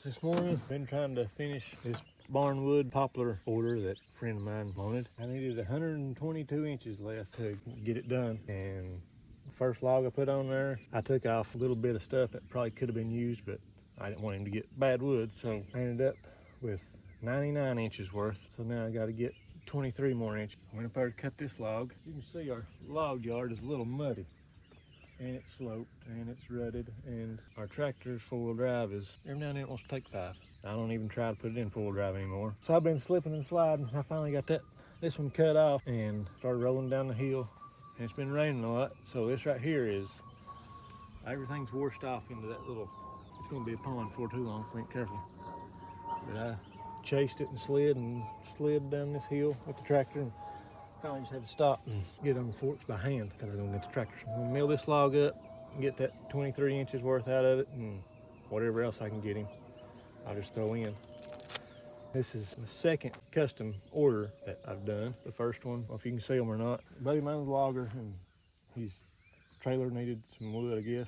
This morning, been trying to finish this barnwood poplar order that a friend of mine wanted. I needed 122 inches left to get it done, and the first log I put on there, I took off a little bit of stuff that probably could have been used, but I didn't want him to get bad wood, so I ended up with 99 inches worth. So now I got to get 23 more inches. I went up there to cut this log. You can see our log yard is a little muddy, and it's sloped and it's rutted, and our tractor's four-wheel drive is every now and then it wants to take five. I don't even try to put it in four-wheel drive anymore. So I've been slipping and sliding. I finally got this one cut off and started rolling down the hill, and it's been raining a lot. So this right here is, everything's washed off into that little, it's gonna be a pond before too long, so ain't careful. But I chased it and slid down this hill with the tractor, and finally just had to stop and get on the forks by hand because I was gonna get the tractor. So I'm gonna mill this log up and get that 23 inches worth out of it, and whatever else I can get him, I'll just throw in. This is the second custom order that I've done. The first one, well, if you can see them or not, a buddy of mine's a logger, and his trailer needed some wood, I guess,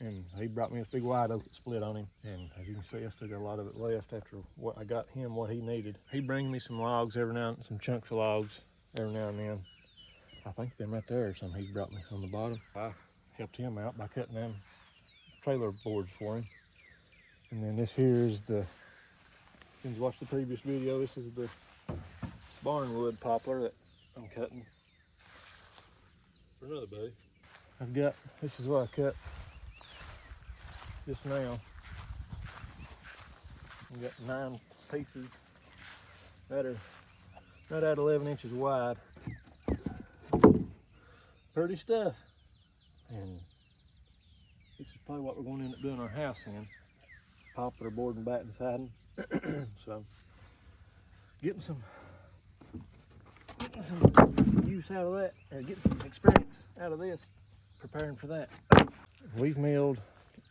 and he brought me this big white oak that split on him, and as you can see, I still got a lot of it left after what I got him what he needed. He brings me some logs every now and some chunks of logs every now and then. I think them right there are some he brought me on the bottom. I helped him out by cutting them trailer boards for him. And then this here is the, since you watched the previous video, this is the barnwood poplar that I'm cutting for another buddy. This is what I cut just now. I've got 9 pieces that are right at 11 inches wide. Pretty stuff. And this is probably what we're going to end up doing our house in. Poplar board and batten siding. So getting some use out of that, or getting some experience out of this, preparing for that. We've milled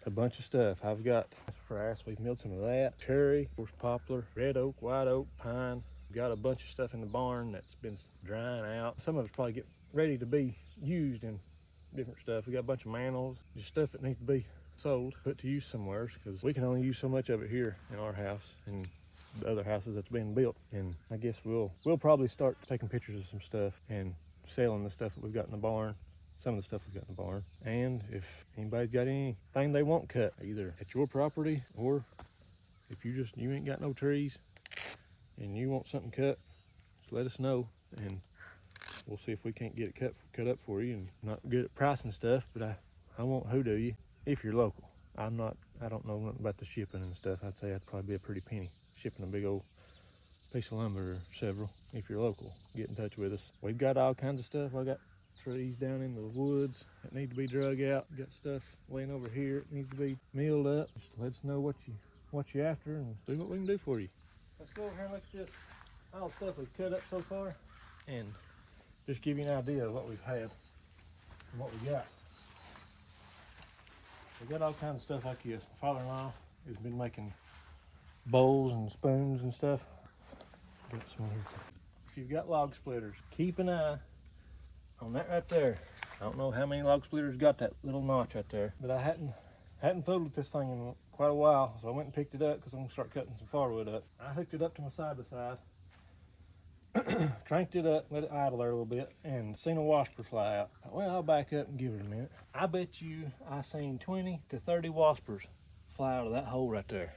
a bunch of stuff. I've got grass, we've milled some of that, cherry, of course poplar, red oak, white oak, pine. We've got a bunch of stuff in the barn that's been drying out. Some of it's probably get ready to be used in different stuff. We got a bunch of mantles, just stuff that needs to be sold, put to use somewhere, because we can only use so much of it here in our house and the other houses that's being built. And I guess we'll probably start taking pictures of some stuff and selling the stuff that we've got in the barn, some of the stuff we've got in the barn. And if anybody's got anything they want cut, either at your property, or if you ain't got no trees and you want something cut, just let us know, and we'll see if we can't get it cut up for you. And not good at pricing stuff, but I won't hoodoo you if you're local. I don't know nothing about the shipping and stuff. I'd say that'd probably be a pretty penny shipping a big old piece of lumber or several. If you're local, get in touch with us. We've got all kinds of stuff. I got trees down in the woods that need to be drug out. Got stuff laying over here that needs to be milled up. Just let us know what you're after and see what we can do for you. Let's go over here and look at this, all the stuff we've cut up so far, and just give you an idea of what we've had and what we got. We got all kinds of stuff like this. My father-in-law has been making bowls and spoons and stuff. Got some here. If you've got log splitters, keep an eye on that right there. I don't know how many log splitters got that little notch right there, but I hadn't fooled with this thing in quite a while, so I went and picked it up because I'm gonna start cutting some firewood up. I hooked it up to my side-by-side, cranked it up, let it idle there a little bit, and seen a wasper fly out. Well, I'll back up and give it a minute. I bet you I seen 20 to 30 waspers fly out of that hole right there,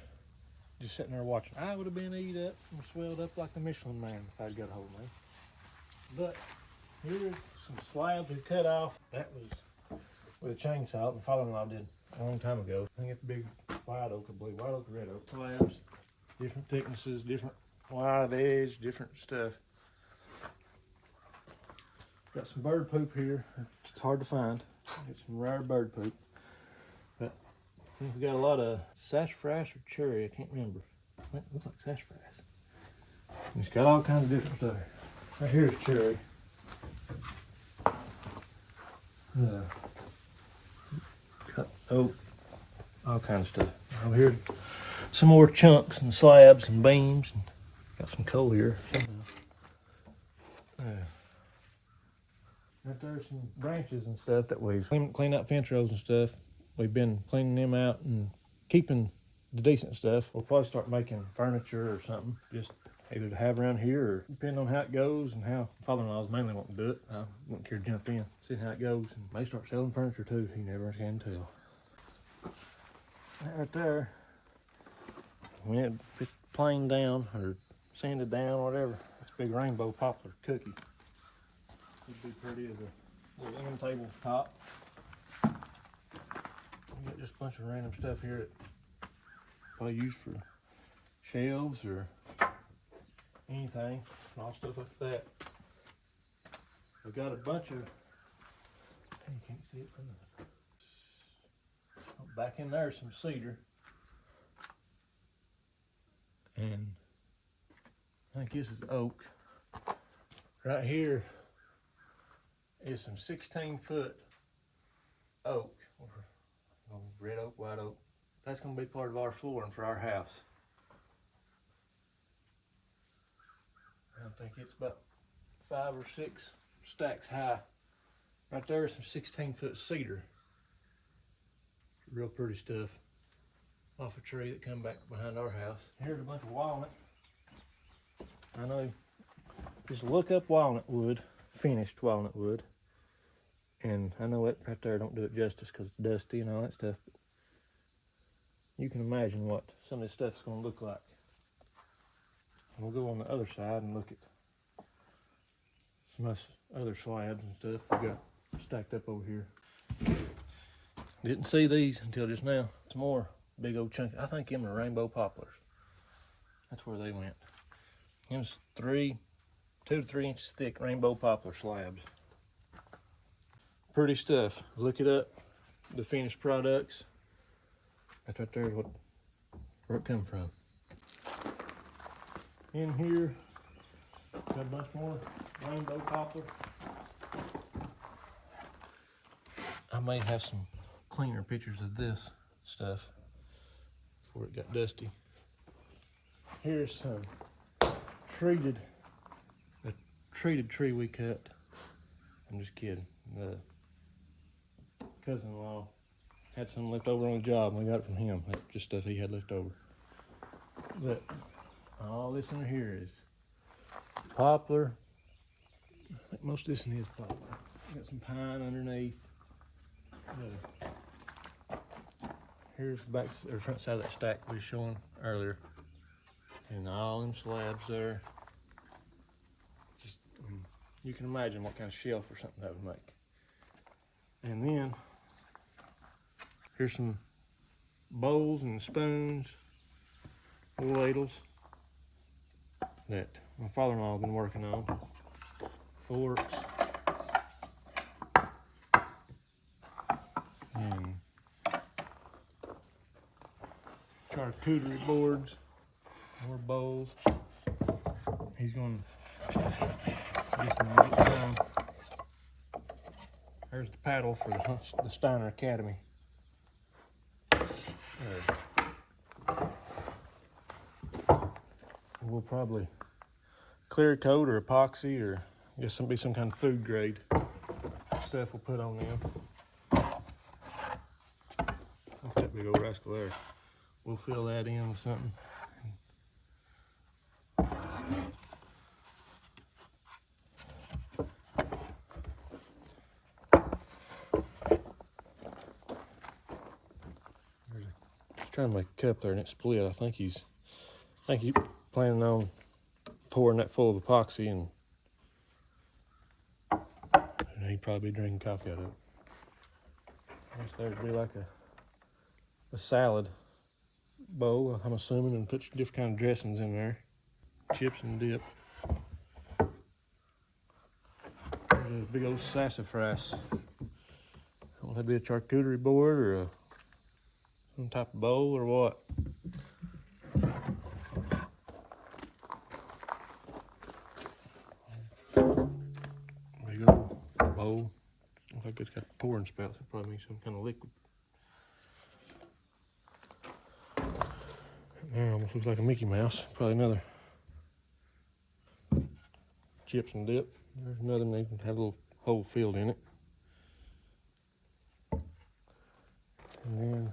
just sitting there watching. I would have been eat up and swelled up like the Michelin Man if I'd got a hold of me. But here's some slabs we cut off. That was with a chainsaw my father-in-law did a long time ago. I think it's big white oak, I believe. White oak or red oak. Slabs, different thicknesses, different wide edge, different stuff. Got some bird poop here. It's hard to find. It's some rare bird poop. But we've got a lot of sassafras or cherry, I can't remember. It looks like sassafras. It's got all kinds of different stuff. Right here is cherry. Cut oak, all kinds of stuff. Over here, some more chunks and slabs and beams. And got some coal here. Right there's some branches and stuff that we've cleaned out fence rows and stuff. We've been cleaning them out and keeping the decent stuff. We'll probably start making furniture or something, just either to have around here or depending on how it goes and how father-in-law's mainly wanting to do it. I wouldn't care to jump in, see how it goes, and may start selling furniture too. You never can tell. That right there, when it's planed down or sanded down, or whatever, it's a big rainbow poplar cookie. It'd be pretty as a little end table top. We got just a bunch of random stuff here that probably used for shelves or anything, all stuff like that. I've got a bunch of, you can't see it from the, back in there some cedar, and I think this is oak. Right here is some 16-foot oak, or red oak, white oak. That's going to be part of our flooring for our house. I think it's about 5 or 6 stacks high. Right there is some 16-foot cedar. Real pretty stuff off a tree that come back behind our house. Here's a bunch of walnut. I know, just look up walnut wood, finished walnut wood, and I know that right there don't do it justice because it's dusty and all that stuff, but you can imagine what some of this stuff is going to look like. And we'll go on the other side and look at some other slabs and stuff we got stacked up over here. Didn't see these until just now. Some more big old chunky. I think them are rainbow poplars. That's where they went. Them's 2 to 3 inches thick rainbow poplar slabs. Pretty stuff. Look it up. The finished products. That's right there where it come from. In here, got a bunch more rainbow poplar. I may have some cleaner pictures of this stuff before it got dusty. Here's some treated tree we cut. I'm just kidding. The cousin-in-law had some left over on the job and we got it from him. That's just stuff he had left over. But all this in here is poplar. I think most of this in here is poplar. Got some pine underneath. Here's the back or front side of that stack we was showing earlier. And all them slabs there. Just you can imagine what kind of shelf or something that would make. And then here's some bowls and spoons, ladles that my father-in-law has been working on. Forks. And charcuterie boards, more bowls. He's going to get some get down. There's the paddle for the Steiner Academy. We'll probably clear coat or epoxy or I guess be some kind of food grade stuff we'll put on them. Look at that big old rascal there. We'll fill that in with something. Trying to make a cup there and it split. I think he's planning on pouring that full of epoxy and he'd probably be drinking coffee out of it. I guess there'd be like a salad bowl, I'm assuming, and put different kind of dressings in there. Chips and dip. There's a big old sassafras. I don't know if that'd be a charcuterie board or some type of bowl or what. Big old bowl. Looks like it's got pouring spouts. It probably means some kind of liquid. There almost looks like a Mickey Mouse. Probably another chips and dip. There's another one that had a little hole filled in it. And then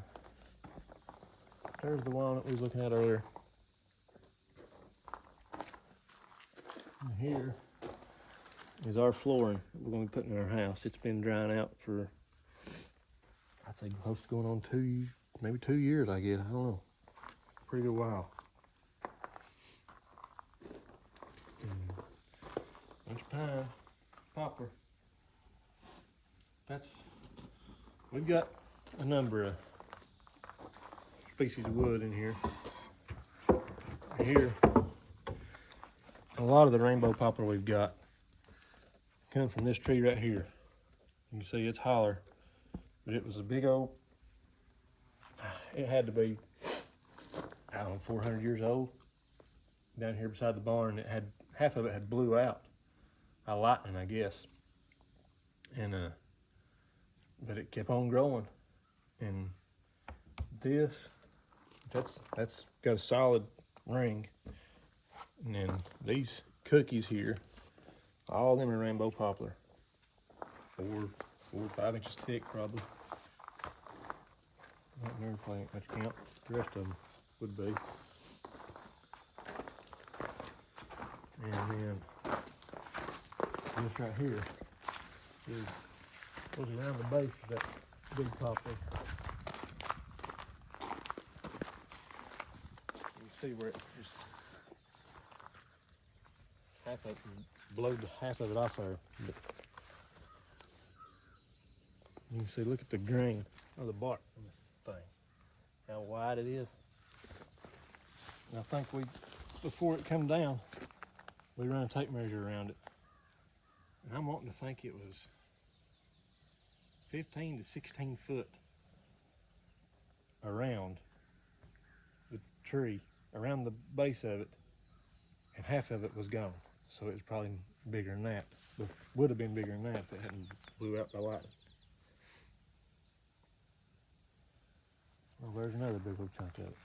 There's the walnut we was looking at earlier. And here is our flooring that we're going to be putting in our house. It's been drying out for, I'd say, close to going on maybe 2 years, I guess. I don't know. Pretty good while. Bunch of pine, poplar. We've got a number of species of wood in here. Here, a lot of the rainbow poplar we've got comes from this tree right here. You can see it's holler, but it was a big old, it had to be, I don't know, 400 years old. Down here beside the barn, it had, half of it had blew out by lightning, I guess. And but it kept on growing. And that's got a solid ring. And then these cookies here, all of them are rainbow poplar. 4 or 5 inches thick, probably. Not near playing much count. The rest of them would be. And then this right here goes around the base of that big poplar. You can see where it just half of it blowed half of it off there. But you can see, look at the grain of the bark on this thing. How wide it is. And I think before it come down, we run a tape measure around it. And I'm wanting to think it was 15 to 16 foot around the tree, around the base of it, and half of it was gone. So it was probably bigger than that. But would have been bigger than that if it hadn't blew out by lightning. Well, there's another big old chunk of it.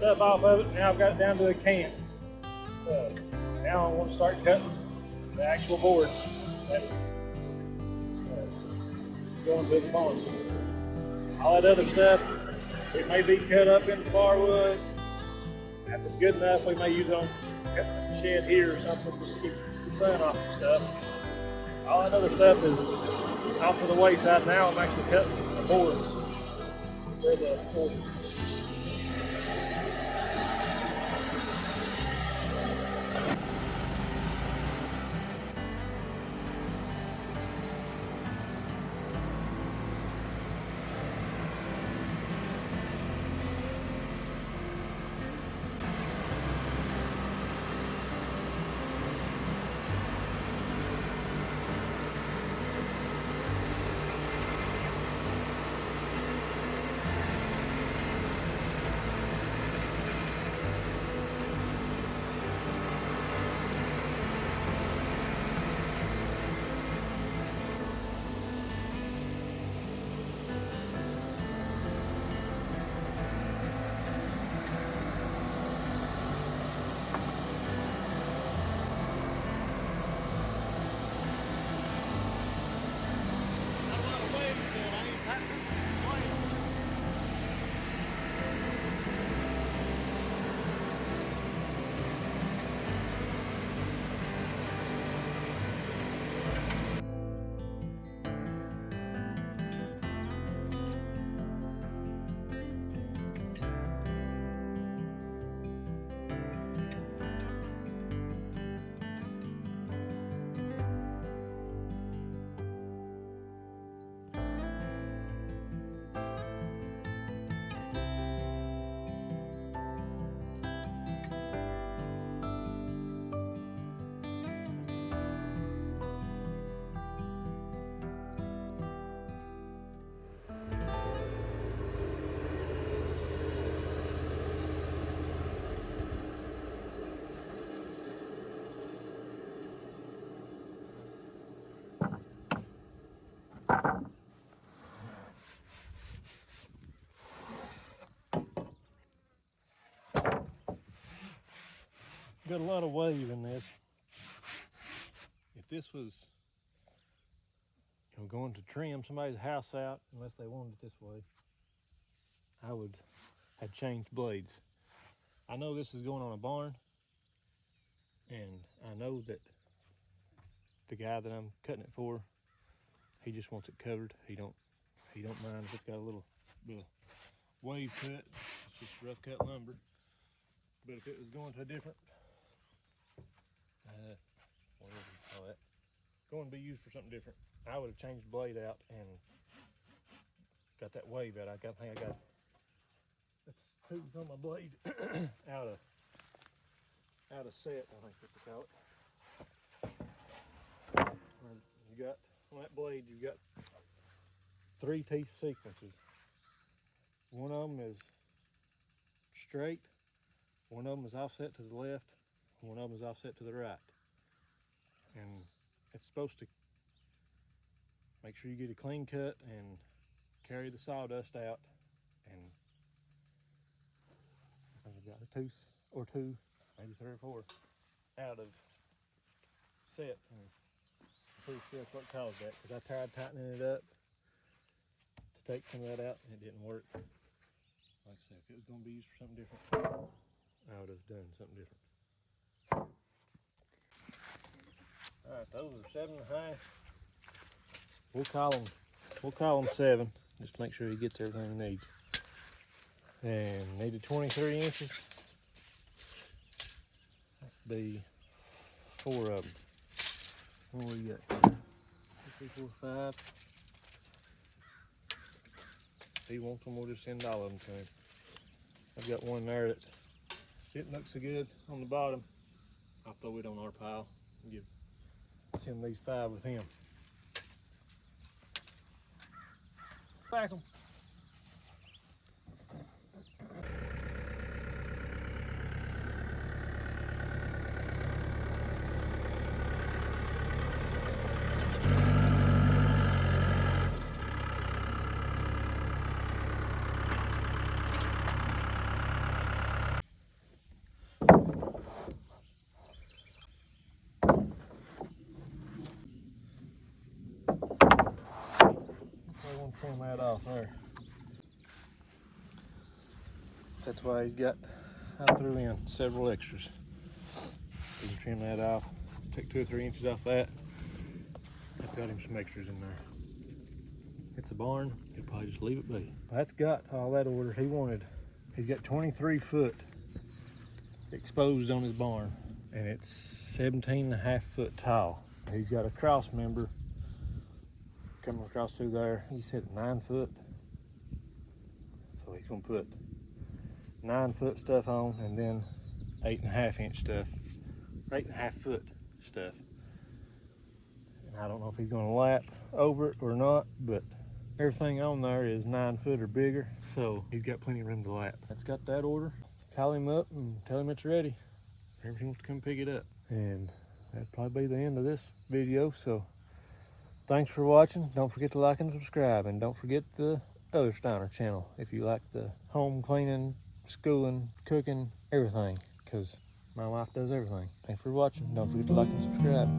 stuff off of it. Now I've got it down to a can. Now I want to start cutting the actual board that's going to the barn. All that other stuff, it may be cut up into firewood. If it's good enough, we may use it on cutting the shed here or something just to keep the sun off the stuff. All that other stuff is off to the wayside now. I'm actually cutting the board for the board. Got a lot of wave in this. If this was going to trim somebody's house out, unless they wanted it this way, I would have changed blades. I know this is going on a barn, and I know that the guy that I'm cutting it for, he just wants it covered. He don't mind if it's got a little bit of wave to it. It's just rough cut lumber. But if it was going to a different whatever you call that, going to be used for something different, I would have changed the blade out and got that wave out. I think I got that's tubes on my blade out of set, I think that's what they call it. You got on that blade, you've got 3 teeth sequences. One of them is straight, one of them is offset to the left, one of them is offset to the right. And it's supposed to make sure you get a clean cut and carry the sawdust out. And I think I've got a tooth or two, maybe 3 or 4 out of set. And I'm pretty sure that's what caused that, because I tried tightening it up to take some of that out and it didn't work. Like I said, if it was going to be used for something different, I would have done something different. All right, those are 7.5. We'll call them 7, just to make sure he gets everything he needs. And needed 23 inches. That'd be 4 of them. What we got? 2, 3, 4, 5. If he wants them, we'll just send all of them to him. I've got one there that didn't look so good on the bottom. I'll throw it on our pile and send these 5 with him. Back them. off there. That's why he's got, I threw in several extras. You can trim that off, take 2 or 3 inches off that. I've got him some extras in there. It's a barn, he'll probably just leave it be. That's got all that order he wanted. He's got 23 foot exposed on his barn, and it's 17.5 foot tall. He's got a cross member coming across through there. He said 9 foot. So he's gonna put 9 foot stuff on and then 8.5 inch stuff, 8.5 foot stuff. And I don't know if he's gonna lap over it or not, but everything on there is 9 foot or bigger, so he's got plenty of room to lap. That's got that order. Call him up and tell him it's ready. Everything wants to come pick it up. And that'd probably be the end of this video, so thanks for watching. Don't forget to like and subscribe, and don't forget the other Steiner channel if you like the home cleaning, schooling, cooking, everything, because my wife does everything. Thanks for watching. Don't forget to like and subscribe.